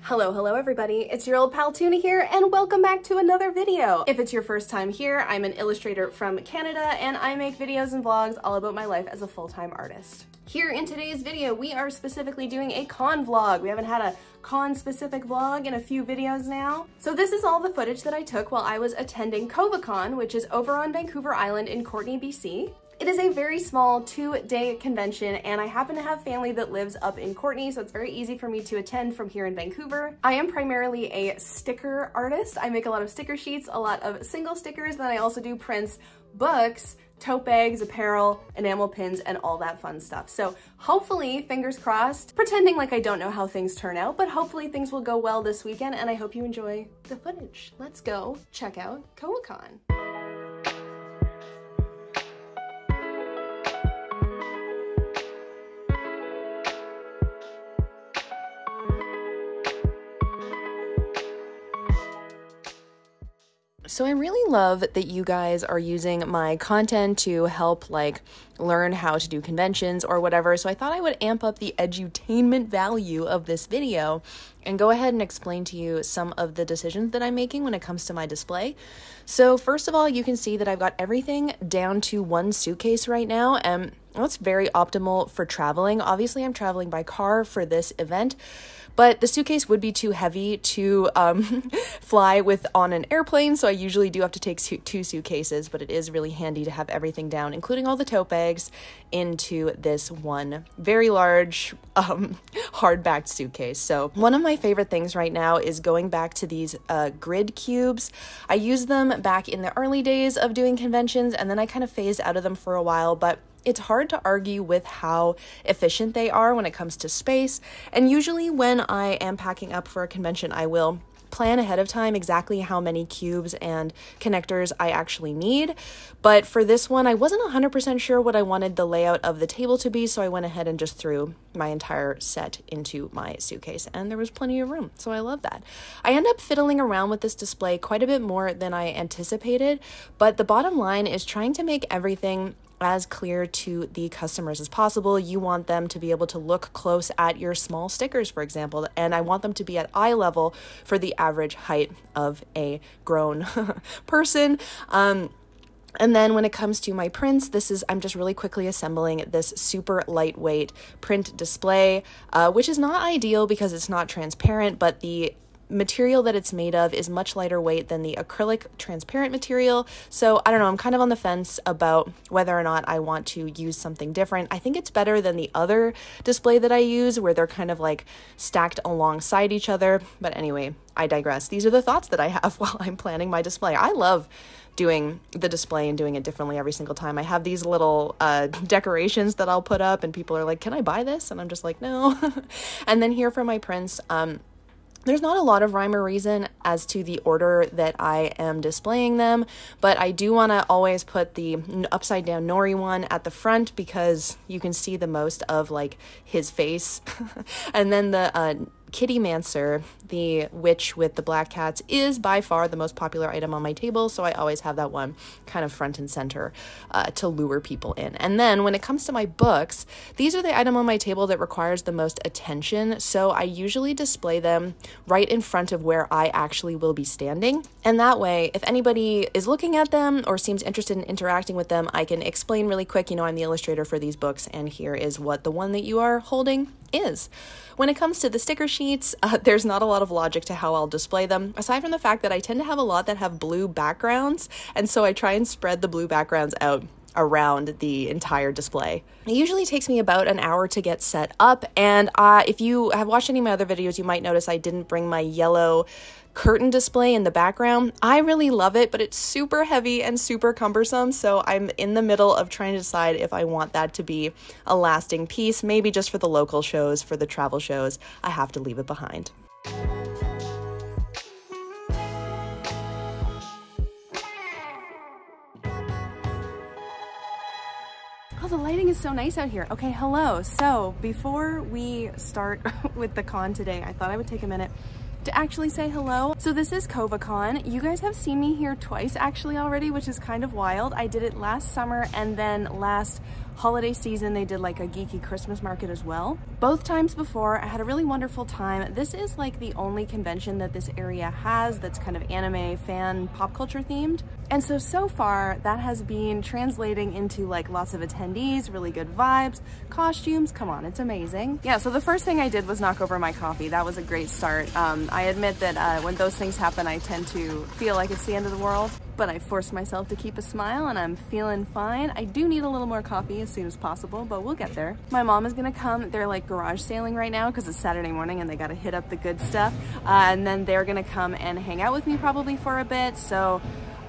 Hello everybody, it's your old pal Tuna here, and welcome back to another video. If it's your first time here, I'm an illustrator from Canada, and I make videos and vlogs all about my life as a full-time artist. Here in today's video, we are specifically doing a con vlog. We haven't had a con-specific vlog in a few videos now. So this is all the footage that I took while I was attending CovaCon, which is over on Vancouver Island in Courtenay, BC. It is a very small 2-day convention, and I happen to have family that lives up in Courtenay, so it's very easy for me to attend from here in Vancouver. I am primarily a sticker artist. I make a lot of sticker sheets, a lot of single stickers, then I also do prints, books, tote bags, apparel, enamel pins, and all that fun stuff. So hopefully, fingers crossed, pretending like I don't know how things turn out, but hopefully things will go well this weekend, and I hope you enjoy the footage. Let's go check out CovaCon. So I really love that you guys are using my content to help learn how to do conventions or whatever. So I thought I would amp up the edutainment value of this video and go ahead and explain to you some of the decisions that I'm making when it comes to my display. So first of all, you can see that I've got everything down to one suitcase right now, and that's very optimal for traveling. Obviously, I'm traveling by car for this event, but the suitcase would be too heavy to fly with on an airplane, so I usually do have to take two suitcases, but it is really handy to have everything down, including all the tote bags, into this one very large hard-backed suitcase. So one of my favorite things right now is going back to these grid cubes. I used them back in the early days of doing conventions, and then I kind of phased out of them for a while, but it's hard to argue with how efficient they are when it comes to space. And usually when I am packing up for a convention, I will plan ahead of time exactly how many cubes and connectors I actually need. But for this one, I wasn't 100% sure what I wanted the layout of the table to be, so I went ahead and just threw my entire set into my suitcase, and there was plenty of room, so I love that. I end up fiddling around with this display quite a bit more than I anticipated, but the bottom line is trying to make everything as clear to the customers as possible. You want them to be able to look close at your small stickers, for example, and I want them to be at eye level for the average height of a grown person. And then when it comes to my prints, I'm just really quickly assembling this super lightweight print display, which is not ideal because it's not transparent, but the material that it's made of is much lighter weight than the acrylic transparent material. So I don't know, I'm kind of on the fence about whether or not I want to use something different. I think it's better than the other display that I use where they're kind of stacked alongside each other. But anyway, I digress. These are the thoughts that I have while I'm planning my display. I love doing the display and doing it differently every single time. I have these little decorations that I'll put up and people are like, can I buy this? And I'm just like, no. And then here for my prints, there's not a lot of rhyme or reason as to the order that I am displaying them, but I do want to always put the upside down Nori one at the front because you can see the most of his face. And then the Kitty Mancer, the witch with the black cats, is by far the most popular item on my table, so I always have that one kind of front and center to lure people in. And then when it comes to my books, these are the item on my table that requires the most attention, so I usually display them right in front of where I actually will be standing. And that way, if anybody is looking at them or seems interested in interacting with them, I can explain really quick, I'm the illustrator for these books, and here is what the one that you are holding is. When it comes to the sticker sheets, there's not a lot of logic to how I'll display them, aside from the fact that I tend to have a lot that have blue backgrounds, and so I try and spread the blue backgrounds out around the entire display. It usually takes me about an hour to get set up, and if you have watched any of my other videos, you might notice I didn't bring my yellow curtain display in the background. I really love it, but it's super heavy and super cumbersome, so I'm in the middle of trying to decide if I want that to be a lasting piece. Maybe just for the local shows, for the travel shows, I have to leave it behind. Oh, the lighting is so nice out here. Okay, hello. So before we start with the con today, I thought I would take a minute to actually say hello. So this is CovaCon. You guys have seen me here twice actually already, which is kind of wild. I did it last summer and then last holiday season, they did like a geeky Christmas market as well. Both times before, I had a really wonderful time. This is like the only convention that this area has that's kind of anime, fan, pop culture themed. And so far, that has been translating into like lots of attendees, really good vibes, costumes, come on, it's amazing. Yeah, so the first thing I did was knock over my coffee. That was a great start. I admit that when those things happen, I tend to feel like it's the end of the world, but I forced myself to keep a smile and I'm feeling fine. I do need a little more coffee as soon as possible, but we'll get there. My mom is gonna come. They're like garage sailing right now because it's Saturday morning and they gotta hit up the good stuff. And then they're gonna come and hang out with me probably for a bit. So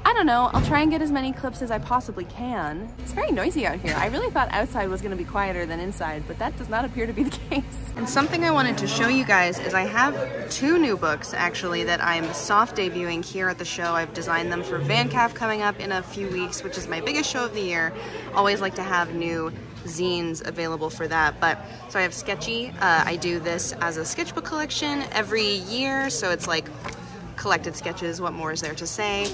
I don't know, I'll try and get as many clips as I possibly can. It's very noisy out here. I really thought outside was gonna be quieter than inside, but that does not appear to be the case. And something I wanted to show you guys is I have 2 new books actually that I'm soft debuting here at the show. I've designed them for VanCaf coming up in a few weeks, which is my biggest show of the year. Always like to have new zines available for that. But so I have Sketchy. I do this as a sketchbook collection every year, so it's like collected sketches, what more is there to say?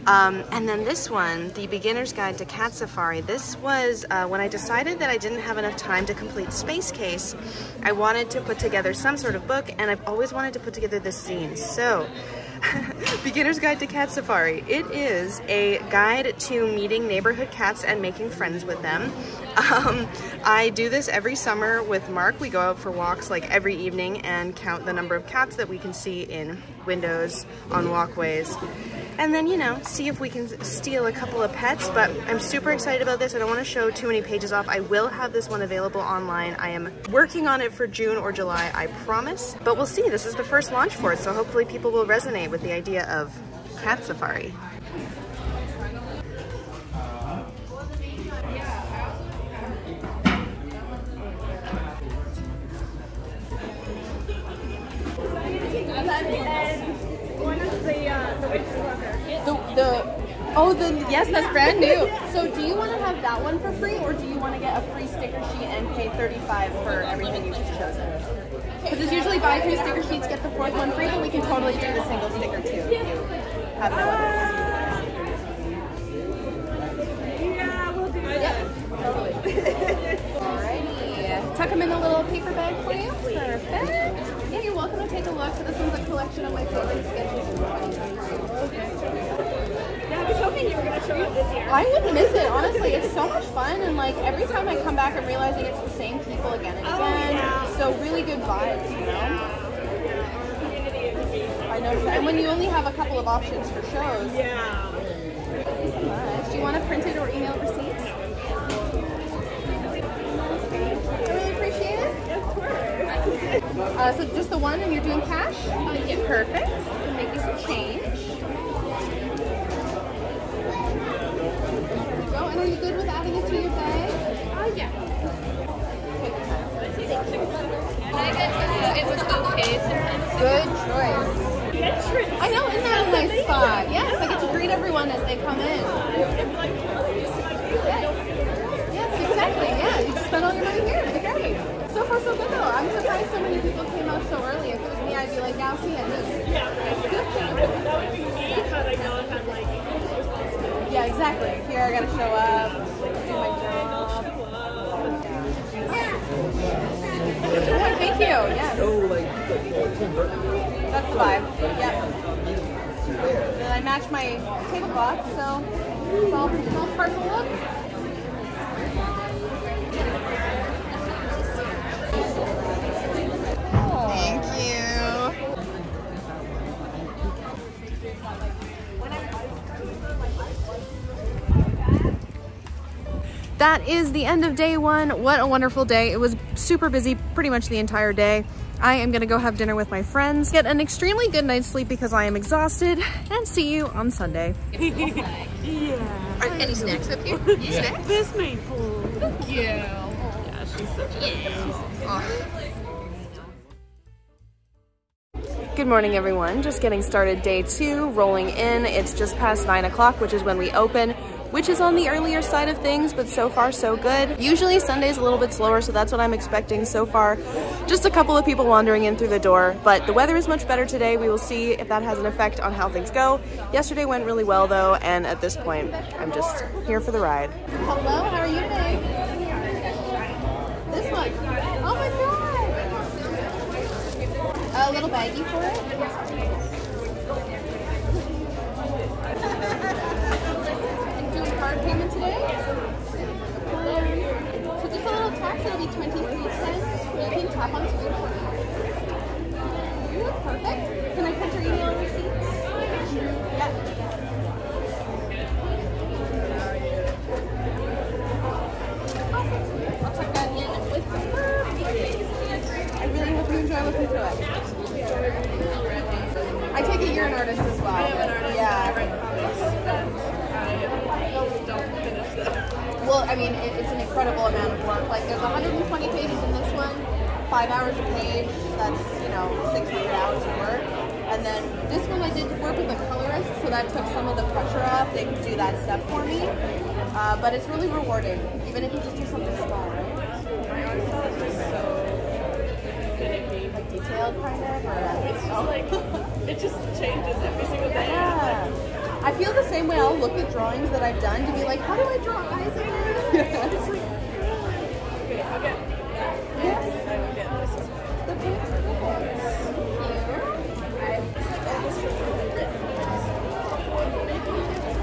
And then this one, the Beginner's Guide to Cat Safari. This was when I decided that I didn't have enough time to complete Space Case. I wanted to put together some sort of book, and I've always wanted to put together this zine. So, Beginner's Guide to Cat Safari. It is a guide to meeting neighborhood cats and making friends with them. I do this every summer with Mark. We go out for walks like every evening and count the number of cats that we can see in windows, on walkways. And then, you know, see if we can steal a couple of pets, but I'm super excited about this. I don't want to show too many pages off. I will have this one available online. I am working on it for June or July, I promise. But we'll see. This is the first launch for it, so hopefully people will resonate with the idea of cat safari. Yes, that's brand new. So do you want to have that one for free, or do you want to get a free sticker sheet and pay $35 for everything you've chosen? Because it's usually buy 3 sticker sheets, get the 4th one free, but we can totally do the single sticker too if you have no others. Yeah, we'll do that. Yep, totally. Alrighty. Tuck them in a little paper bag for you. Perfect. Yeah, you're welcome to take a look. So this one's a collection of my favorite sketches from 2023. I was hoping you were going to show up this year. I wouldn't miss it, honestly. It's so much fun, and like every time I come back, I'm realizing it's the same people again and again. Yeah. So really good vibes, you know? Yeah. Our community is amazing. I noticed that. And when you only have a couple of options for shows. Yeah. Thank you so much. Do you want a printed or email receipt? I really appreciate it. Of course. So just the one, and you're doing cash? Yeah. Perfect. Can make you some change. And are you good with adding it to your bag? Yeah. It was okay sometimes. Good choice. I know, isn't that a nice spot? Yes, I get to greet everyone as they come in. Yes, exactly. Yeah, you just spend all your money here. It'd be great. So far, so good though. I'm surprised so many people came out so early. If it was me, I'd be like, now see it. Yeah, that would be me because I know if I'm like, yeah, exactly. Here I gotta show up, do my job. Yeah, thank you. Yes. That's the vibe. Yep. And I match my tablecloth, so it's all part of the look. Thank you. That is the end of day 1. What a wonderful day. It was super busy pretty much the entire day. I am gonna go have dinner with my friends, get an extremely good night's sleep because I am exhausted, and see you on Sunday. yeah. Are any snacks up here? Any snacks? This maple. Thank you. Yeah, she's such a Good morning, everyone. Just getting started day 2, rolling in. It's just past 9 o'clock, which is when we open, which is on the earlier side of things, but so far so good. Usually Sunday's a little bit slower, so that's what I'm expecting so far. Just a couple of people wandering in through the door, but the weather is much better today. We will see if that has an effect on how things go. Yesterday went really well though, and at this point, I'm just here for the ride. Hello, how are you today? one? Oh my god! A little baggie for it? And doing card payment today? So just a little tax, it'll be 23 cents. You can tap on screen for me. Perfect. Can I put your email receipts? Yeah. Awesome. I'll check that in with the I really hope you enjoy looking through it. I take it you're an artist as well. I am an artist. Yeah. I write comics and I don't finish them. Well, I mean, it's an incredible amount of work. Like, there's 120 pages in this one, 5 hours a page. That's, 600 hours of work. And then this one I did work with a colorist, so that took some of the pressure off. They could do that step for me. But it's really rewarding, even if you just do something small, right? My art style is just so finicky. Like detailed, kind of? Or It's just like, it just changes every single day. yeah. I feel the same way. I'll look at drawings that I've done to be like, how do I draw eyes again? It's like, okay, I'll get that. Yes. I will get this as well. The paint's perfect.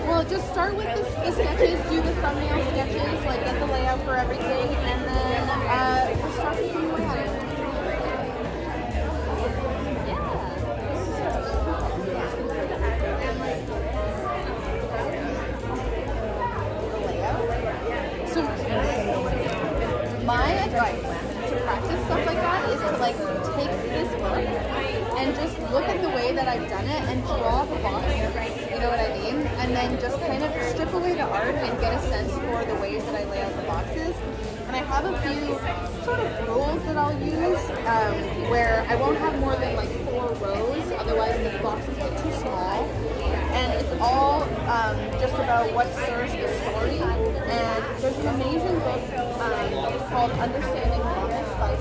Well, just start with the sketches, do the thumbnail sketches, like get the layout for everything, and then just start thinking about it. So my advice to practice stuff like that is to like take this book and just look at the way that I've done it and draw the boxes, you know what I mean? And then just kind of strip away the art and get a sense for the ways that I lay out the boxes. And I have a few sort of rules that I'll use where I won't have more than like 4 rows, otherwise the boxes get too small. And it's all just about what serves the story. And there's an amazing book called Understanding Comics by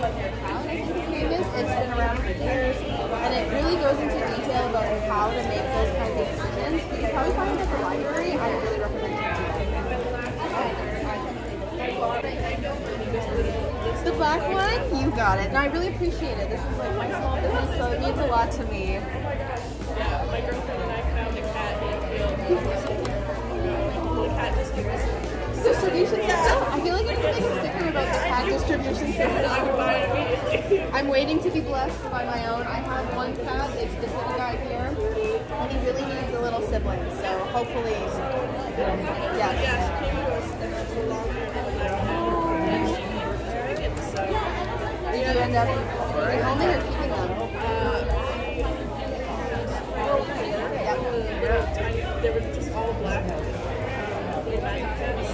I think his name is. It's been around for years, and it really goes into detail about how to make those kinds of decisions. You can probably find it at the library. I really recommend it. The black one, you got it. And I really appreciate it. This is like my small business, so it means a lot to me. Yeah, my girlfriend and I found a cat in a field. The cat distribution system. I feel like I need to make a sticker about the cat distribution system. I would buy it immediately. I'm waiting to be blessed by my own. I have one cat. It's this little guy here, and he really needs a little sibling. So hopefully, yes. Yeah, she came to us and that's a long time ago. And she it, so. Did you end up rehoming or keeping them? They were just all black. Little magic pets.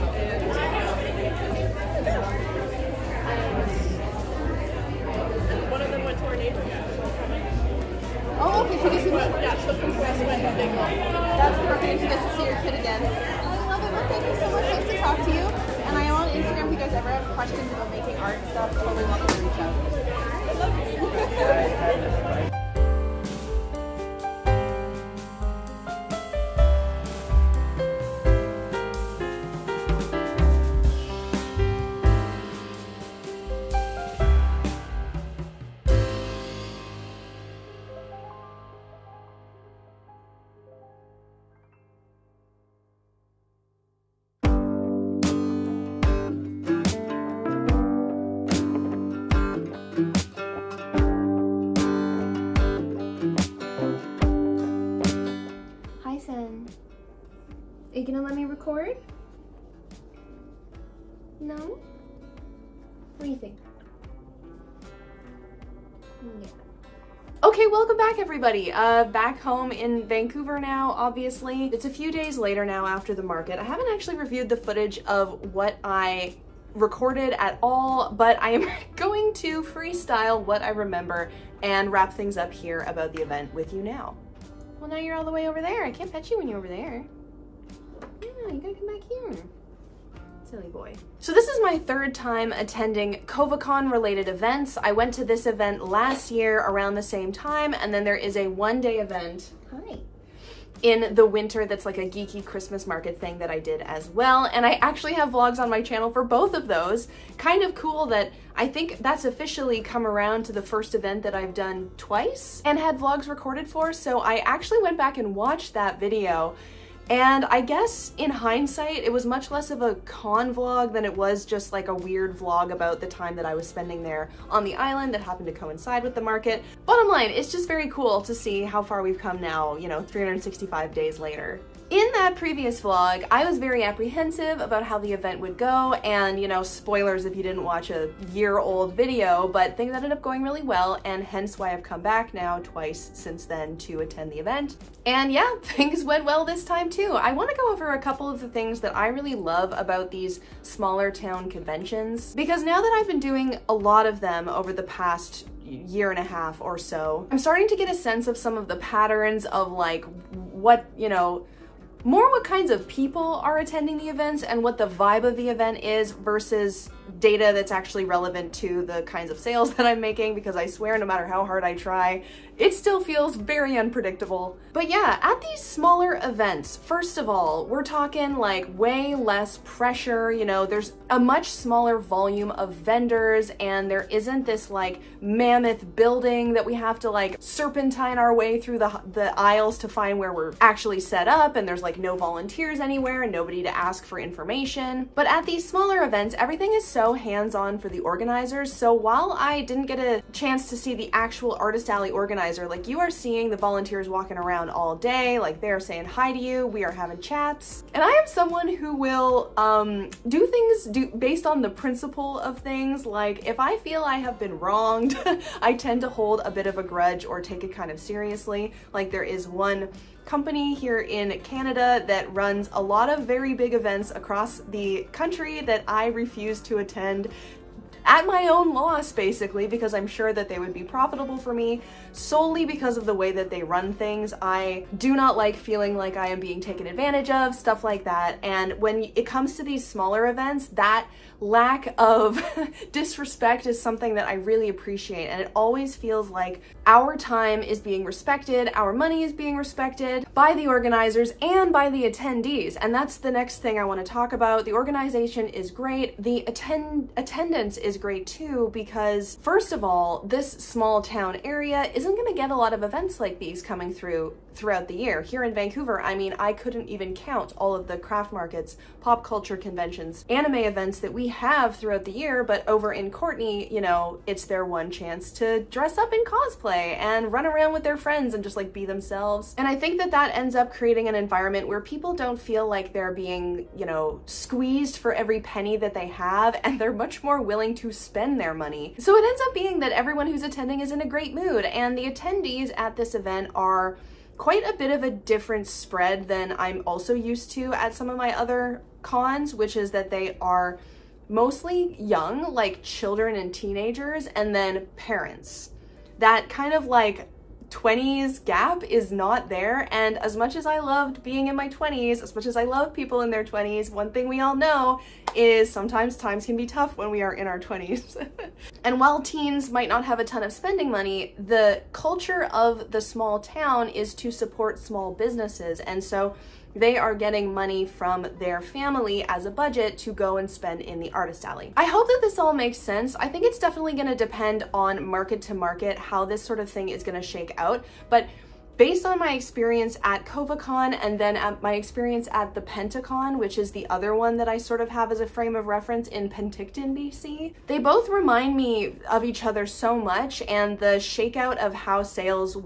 And one of them went to our neighbor's house. Oh, okay, so this is Yeah, she'll come to us when they go. that's perfect. You get to see your kid again. I love it. Well, thank you so much. Nice to talk to you. And I am on Instagram. If you guys ever have questions about making art and stuff, totally welcome to reach out. Are you gonna let me record? No? What do you think? Yeah. Okay, welcome back everybody. Back home in Vancouver now, obviously. It's a few days later now after the market. I haven't actually reviewed the footage of what I recorded at all, but I am going to freestyle what I remember and wrap things up here about the event with you now. Well, now you're all the way over there. I can't pet you when you're over there. Yeah, you gotta come back here. Silly boy. So this is my third time attending CovaCon related events. I went to this event last year around the same time, and then there is a one-day event. Hi. in the winter that's like a geeky Christmas market thing that I did as well. And I actually have vlogs on my channel for both of those. Kind of cool that I think that's officially come around to the first event that I've done twice and had vlogs recorded for. So I actually went back and watched that video. And I guess in hindsight, it was much less of a con vlog than it was just like a weird vlog about the time that I was spending there on the island that happened to coincide with the market. Bottom line, it's just very cool to see how far we've come now, you know, 365 days later. In that previous vlog, I was very apprehensive about how the event would go, and, you know, spoilers if you didn't watch a year-old video, but things ended up going really well, and hence why I've come back now twice since then to attend the event. And yeah, things went well this time too. I want to go over a couple of the things that I really love about these smaller town conventions, because now that I've been doing a lot of them over the past year and a half or so, I'm starting to get a sense of some of the patterns of like what, you know, more what kinds of people are attending the events and what the vibe of the event is versus data that's actually relevant to the kinds of sales that I'm making, because I swear no matter how hard I try, it still feels very unpredictable. But yeah, at these smaller events, first of all, we're talking like way less pressure, you know, there's a much smaller volume of vendors and there isn't this like mammoth building that we have to like serpentine our way through the aisles to find where we're actually set up, and there's like no volunteers anywhere and nobody to ask for information. But at these smaller events, everything is so hands-on for the organizers. So while I didn't get a chance to see the actual Artist Alley organizer, like you are seeing the volunteers walking around all day, like they're saying hi to you, we are having chats. And I am someone who will do things based on the principle of things. Like if I feel I have been wronged, I tend to hold a bit of a grudge or take it kind of seriously. Like there is one company here in Canada that runs a lot of very big events across the country that I refuse to attend at my own loss, basically, because I'm sure that they would be profitable for me solely because of the way that they run things. I do not like feeling like I am being taken advantage of, stuff like that. And when it comes to these smaller events, that lack of disrespect is something that I really appreciate, and it always feels like our time is being respected, our money is being respected by the organizers and by the attendees. And that's the next thing I want to talk about. The organization is great, the attendance is great too, because first of all, this small town area isn't going to get a lot of events like these coming throughout the year. Here in Vancouver, I mean, I couldn't even count all of the craft markets, pop culture conventions, anime events that we have throughout the year, but over in Courtenay, you know, it's their one chance to dress up in cosplay and run around with their friends and just like be themselves. And I think that that ends up creating an environment where people don't feel like they're being, you know, squeezed for every penny that they have, and they're much more willing to spend their money. So it ends up being that everyone who's attending is in a great mood, and the attendees at this event are quite a bit of a different spread than I'm also used to at some of my other cons, which is that they are mostly young, like children and teenagers, and then parents. That kind of like 20s gap is not there. And as much as I loved being in my 20s, as much as I love people in their 20s, one thing we all know is sometimes times can be tough when we are in our 20s. And while teens might not have a ton of spending money, the culture of the small town is to support small businesses. And so they are getting money from their family as a budget to go and spend in the Artist Alley. I hope that this all makes sense. I think it's definitely going to depend on market to market how this sort of thing is going to shake out, but based on my experience at CovaCon and then at my experience at the Pentacon, which is the other one that I sort of have as a frame of reference in Penticton, BC, they both remind me of each other so much, and the shakeout of how sales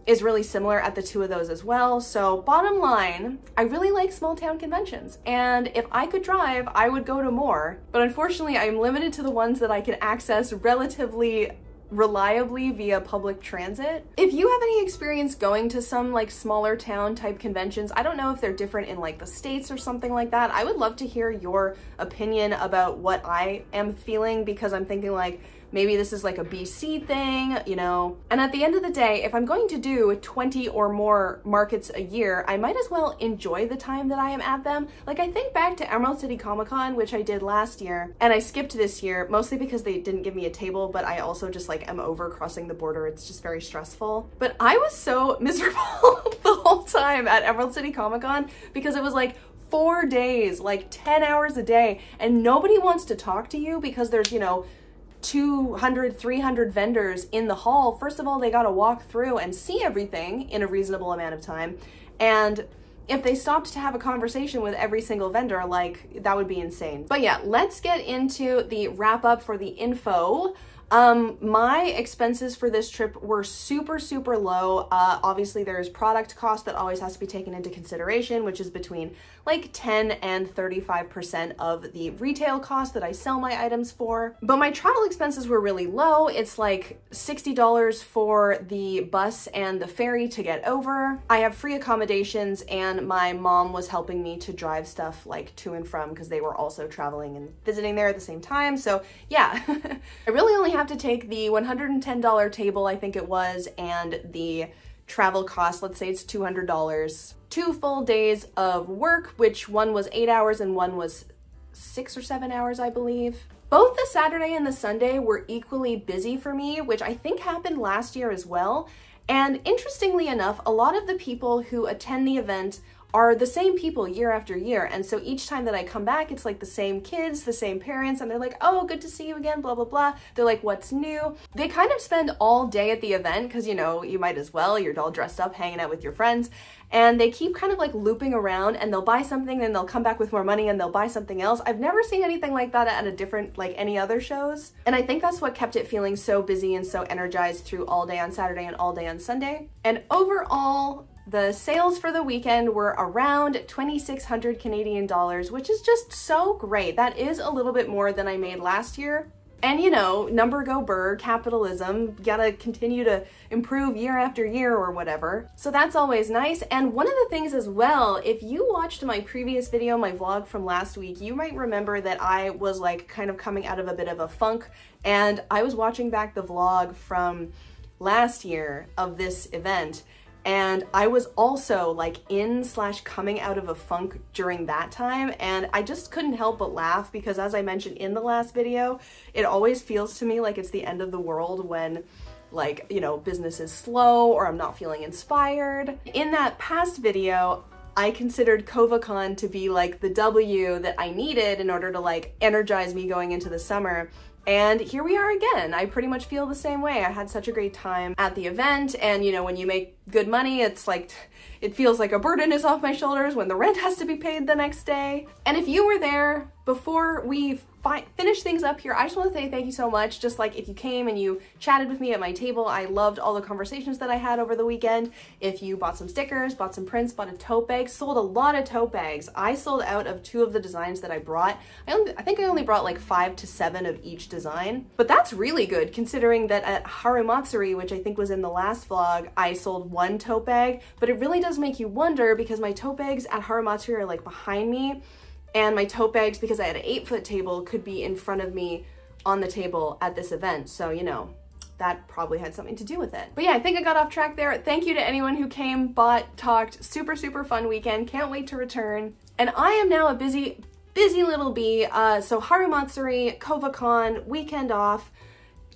is really similar at the two of those as well. So bottom line, I really like small town conventions, and if I could drive, I would go to more. But unfortunately, I'm limited to the ones that I can access relatively reliably via public transit. If you have any experience going to some like smaller town type conventions, I don't know if they're different in like the States or something like that. I would love to hear your opinion about what I am feeling, because I'm thinking like maybe this is like a BC thing, you know? And at the end of the day, if I'm going to do 20 or more markets a year, I might as well enjoy the time that I am at them. Like, I think back to Emerald City Comic Con, which I did last year, and I skipped this year, mostly because they didn't give me a table, but I also just like am over crossing the border. It's just very stressful. But I was so miserable the whole time at Emerald City Comic Con because it was like 4 days, like 10 hours a day, and nobody wants to talk to you because there's, you know, 200, 300 vendors in the hall. First of all, they gotta walk through and see everything in a reasonable amount of time. And if they stopped to have a conversation with every single vendor, like, that would be insane. But yeah, let's get into the wrap up for the info. My expenses for this trip were super, super low. Obviously there's product cost that always has to be taken into consideration, which is between like 10 and 35% of the retail cost that I sell my items for. But my travel expenses were really low. It's like $60 for the bus and the ferry to get over. I have free accommodations, and my mom was helping me to drive stuff like to and from because they were also traveling and visiting there at the same time. So yeah, I really only have to take the $110 table, I think it was, and the travel cost, let's say it's $200. 2 full days of work, which one was 8 hours and one was 6 or 7 hours, I believe. Both the Saturday and the Sunday were equally busy for me, which I think happened last year as well. And interestingly enough, a lot of the people who attend the event are the same people year after year. And so each time that I come back, it's like the same kids, the same parents, and they're like, oh, good to see you again, blah, blah, blah. They're like, what's new? They kind of spend all day at the event because, you know, you might as well, you're all dressed up, hanging out with your friends. And they keep kind of like looping around, and they'll buy something, then they'll come back with more money and they'll buy something else. I've never seen anything like that at a different, like any other shows. And I think that's what kept it feeling so busy and so energized through all day on Saturday and all day on Sunday. And overall, the sales for the weekend were around 2,600 Canadian dollars, which is just so great. That is a little bit more than I made last year. And you know, number go burr, capitalism, gotta continue to improve year after year or whatever. So that's always nice. And one of the things as well, if you watched my previous video, my vlog from last week, you might remember that I was like kind of coming out of a bit of a funk, and I was watching back the vlog from last year of this event. And I was also like in/coming out of a funk during that time, and I just couldn't help but laugh because, as I mentioned in the last video, it always feels to me like it's the end of the world when, like, you know, business is slow or I'm not feeling inspired. In that past video, I considered CovaCon to be like the W that I needed in order to like energize me going into the summer. And here we are again. I pretty much feel the same way. I had such a great time at the event, and you know, when you make good money, it's like, it feels like a burden is off my shoulders when the rent has to be paid the next day. And if you were there before we finish things up here, I just want to say thank you so much. Just like if you came and you chatted with me at my table, I loved all the conversations that I had over the weekend. If you bought some stickers, bought some prints, bought a tote bag, sold a lot of tote bags. I sold out of 2 of the designs that I brought. I think I only brought like 5 to 7 of each design, but that's really good considering that at Harumatsuri, which I think was in the last vlog, I sold 1 tote bag. But it really does make you wonder because my tote bags at Harumatsuri are like behind me, and my tote bags, because I had an 8-foot table, could be in front of me on the table at this event. So, you know, that probably had something to do with it. But yeah, I think I got off track there. Thank you to anyone who came, bought, talked. Super, super fun weekend. Can't wait to return. And I am now a busy little bee. So Harumatsuri, CovaCon, weekend off.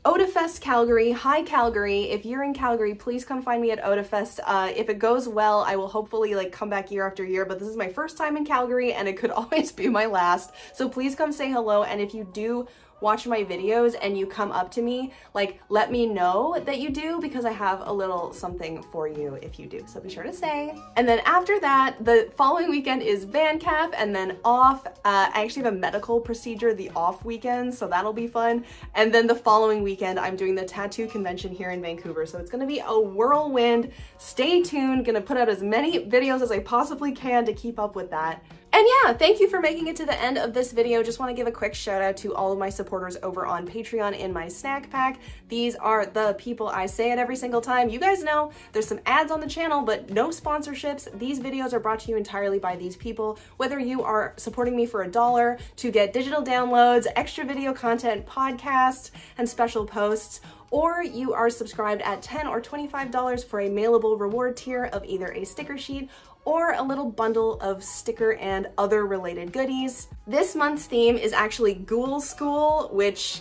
OdaFest Calgary, hi Calgary. If you're in Calgary, please come find me at OdaFest. If it goes well, I will hopefully like come back year after year, but this is my first time in Calgary and it could always be my last. So please come say hello. And if you do watch my videos and you come up to me, like, let me know that you do, because I have a little something for you if you do, so be sure to say. And then after that, the following weekend is VanCap, and then off. I actually have a medical procedure the off weekend, so that'll be fun. And then the following weekend, I'm doing the tattoo convention here in Vancouver, so it's gonna be a whirlwind. Stay tuned, gonna put out as many videos as I possibly can to keep up with that. And yeah, thank you for making it to the end of this video. Just want to give a quick shout out to all of my supporters over on Patreon in my snack pack. These are the people, I say it every single time. You guys know there's some ads on the channel, but no sponsorships. These videos are brought to you entirely by these people. Whether you are supporting me for $1 to get digital downloads, extra video content, podcasts, and special posts, or you are subscribed at $10 or $25 for a mailable reward tier of either a sticker sheet or a little bundle of sticker and other related goodies. This month's theme is actually Ghoul School, which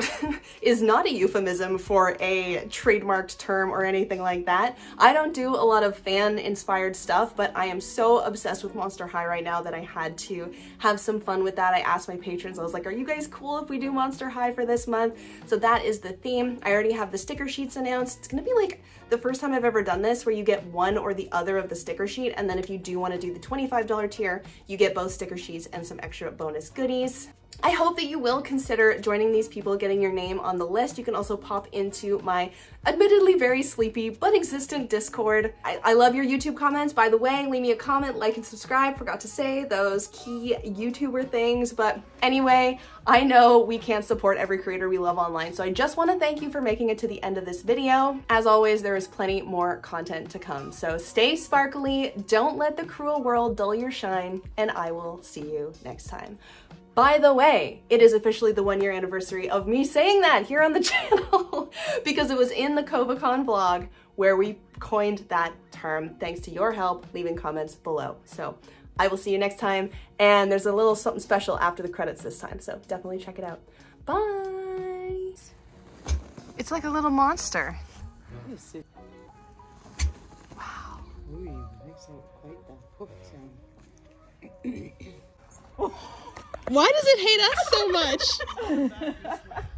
is not a euphemism for a trademarked term or anything like that. I don't do a lot of fan-inspired stuff, but I am so obsessed with Monster High right now that I had to have some fun with that. I asked my patrons, I was like, are you guys cool if we do Monster High for this month? So that is the theme. I already have the sticker sheets announced. It's gonna be like the first time I've ever done this, where you get one or the other of the sticker sheet, and then if you do want to do the $25 tier, you get both sticker sheets and some extra bonus goodies. I hope that you will consider joining these people, getting your name on the list. You can also pop into my admittedly very sleepy but existent Discord. I love your YouTube comments. By the way, leave me a comment, like, and subscribe. Forgot to say those key YouTuber things, but anyway, I know we can't support every creator we love online, so I just want to thank you for making it to the end of this video. As always, there is plenty more content to come, so stay sparkly, don't let the cruel world dull your shine, and I will see you next time. By the way, it is officially the 1-year anniversary of me saying that here on the channel because it was in the KovaCon vlog where we coined that term, thanks to your help leaving comments below. So I will see you next time, and there's a little something special after the credits this time, so definitely check it out. Bye! It's like a little monster. Wow. Ooh, makes quite the poof sound. Why does it hate us so much?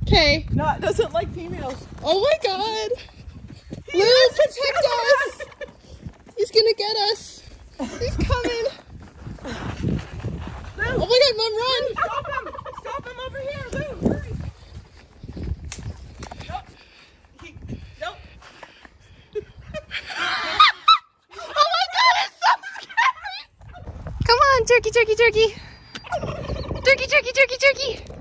Okay. No, it doesn't like females. Oh my god. Lou, protect us. He's gonna get us. He's coming. Lou. Oh my god, Mom, run. Stop him! Stop him over here, Lou! Hurry! Nope. Nope. Oh my god, it's so scary. Come on, turkey, turkey, turkey! Turkey, turkey, turkey, turkey!